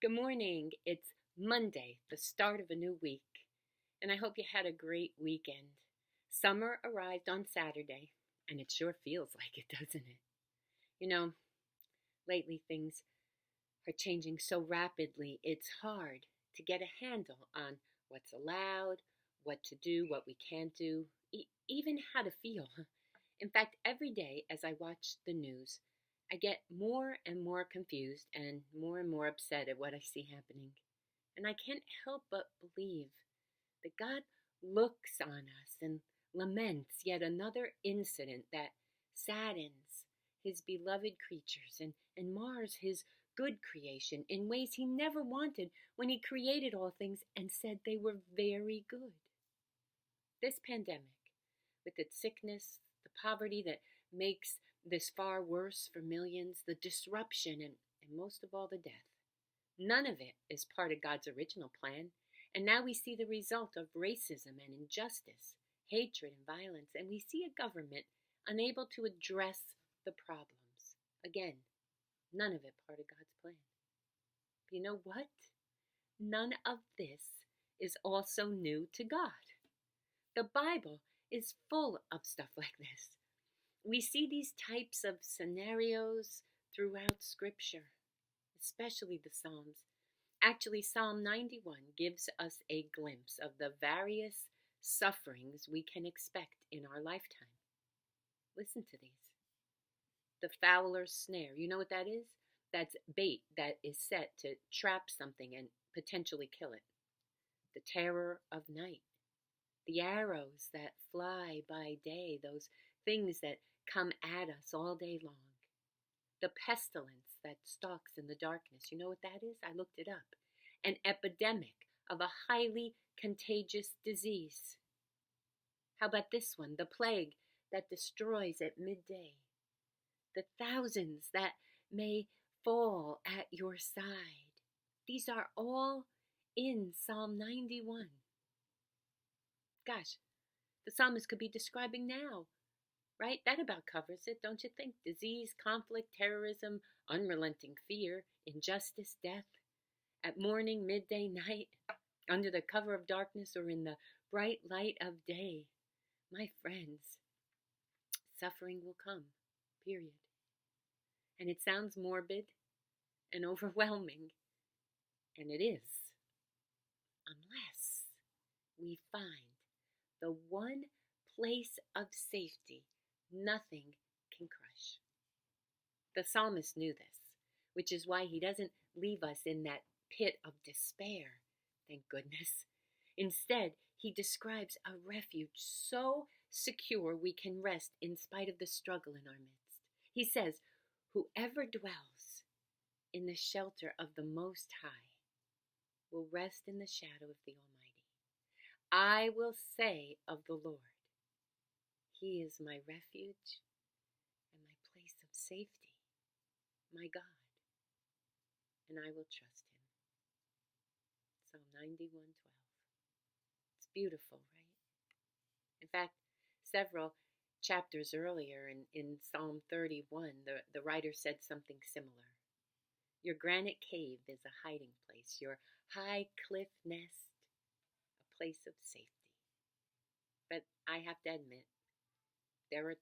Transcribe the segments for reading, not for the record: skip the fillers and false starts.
Good morning. It's Monday, the start of a new week, and I hope you had a great weekend. Summer arrived on Saturday, and it sure feels like it, doesn't it? You know, lately things are changing so rapidly, it's hard to get a handle on what's allowed, what to do, what we can't do, even how to feel. In fact, every day as I watch the news, I get more and more confused and more upset at what I see happening. And I can't help but believe that God looks on us and laments yet another incident that saddens his beloved creatures and mars his good creation in ways he never wanted when he created all things and said they were very good. This pandemic, with its sickness, the poverty that makes this far worse for millions, the disruption, and most of all, the death. None of it is part of God's original plan. And now we see the result of racism and injustice, hatred and violence, and we see a government unable to address the problems. Again, none of it part of God's plan. But you know what? None of this is also new to God. The Bible is full of stuff like this. We see these types of scenarios throughout Scripture, especially the Psalms. Actually, Psalm 91 gives us a glimpse of the various sufferings we can expect in our lifetime. Listen to these. The fowler's snare. You know what that is? That's bait that is set to trap something and potentially kill it. The terror of night. The arrows that fly by day, those things that come at us all day long. The pestilence that stalks in the darkness. You know what that is? I looked it up. An epidemic of a highly contagious disease. How about this one? The plague that destroys at midday. The thousands that may fall at your side. These are all in Psalm 91. Gosh, the psalmist could be describing now, right? That about covers it, don't you think? Disease, conflict, terrorism, unrelenting fear, injustice, death. At morning, midday, night, under the cover of darkness, or in the bright light of day. My friends, suffering will come, period. And it sounds morbid and overwhelming, and it is, unless we find the one place of safety nothing can crush. The psalmist knew this, which is why he doesn't leave us in that pit of despair, thank goodness. Instead, he describes a refuge so secure we can rest in spite of the struggle in our midst. He says, "Whoever dwells in the shelter of the Most High will rest in the shadow of the Almighty. I will say of the Lord, He is my refuge and my place of safety, my God, and I will trust Him." Psalm 91:12. It's beautiful, right? In fact, several chapters earlier in Psalm 31, the writer said something similar. Your granite cave is a hiding place, your high cliff nest, a place of safety. But I have to admit, there are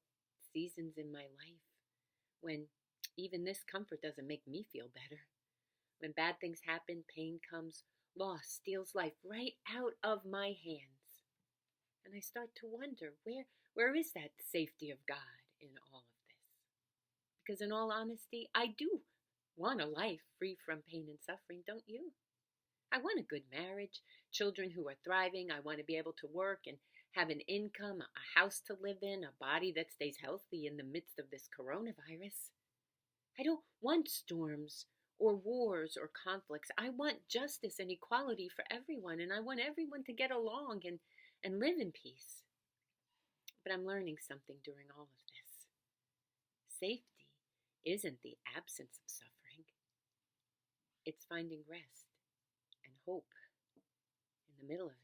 seasons in my life when even this comfort doesn't make me feel better. When bad things happen, pain comes, loss steals life right out of my hands. And I start to wonder, where is that safety of God in all of this? Because in all honesty, I do want a life free from pain and suffering, don't you? I want a good marriage, children who are thriving. I want to be able to work and have an income, a house to live in, a body that stays healthy in the midst of this coronavirus. I don't want storms or wars or conflicts. I want justice and equality for everyone, and I want everyone to get along and live in peace. But I'm learning something during all of this. Safety isn't the absence of suffering. It's finding rest and hope in the middle of it.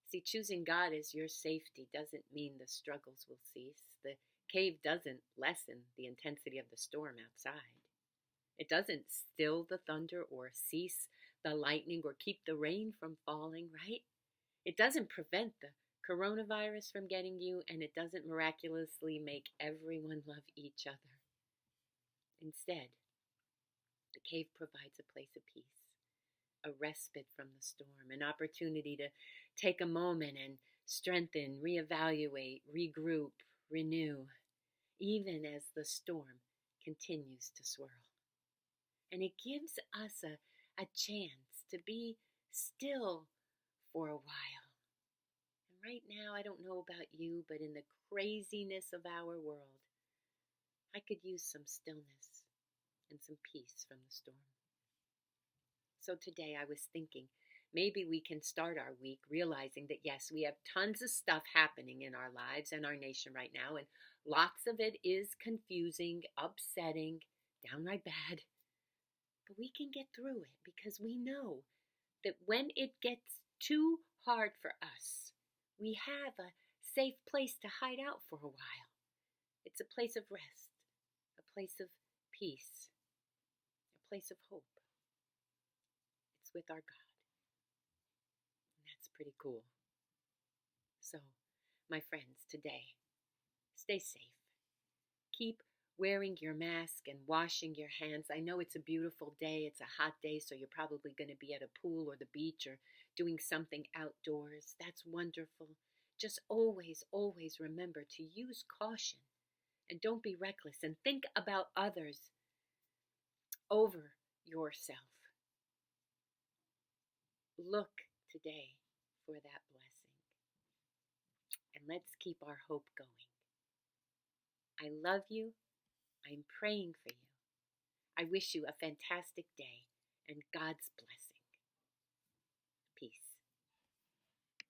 See, choosing God as your safety doesn't mean the struggles will cease. The cave doesn't lessen the intensity of the storm outside. It doesn't still the thunder or cease the lightning or keep the rain from falling, right? It doesn't prevent the coronavirus from getting you, and it doesn't miraculously make everyone love each other. Instead, the cave provides a place of peace, a respite from the storm, an opportunity to take a moment and strengthen, reevaluate, regroup, renew, even as the storm continues to swirl. And it gives us a chance to be still for a while. And right now, I don't know about you, but in the craziness of our world, I could use some stillness and some peace from the storm. So today I was thinking maybe we can start our week realizing that yes, we have tons of stuff happening in our lives and our nation right now, and lots of it is confusing, upsetting, downright bad. But we can get through it because we know that when it gets too hard for us, we have a safe place to hide out for a while. It's a place of rest, a place of peace, a place of hope. It's with our God. And that's pretty cool. So, my friends, today, stay safe. Keep wearing your mask and washing your hands. I know it's a beautiful day. It's a hot day, so you're probably going to be at a pool or the beach or doing something outdoors. That's wonderful. Just always, always remember to use caution and don't be reckless and think about others over yourself. Look today for that blessing. And let's keep our hope going. I love you. I'm praying for you. I wish you a fantastic day and God's blessing.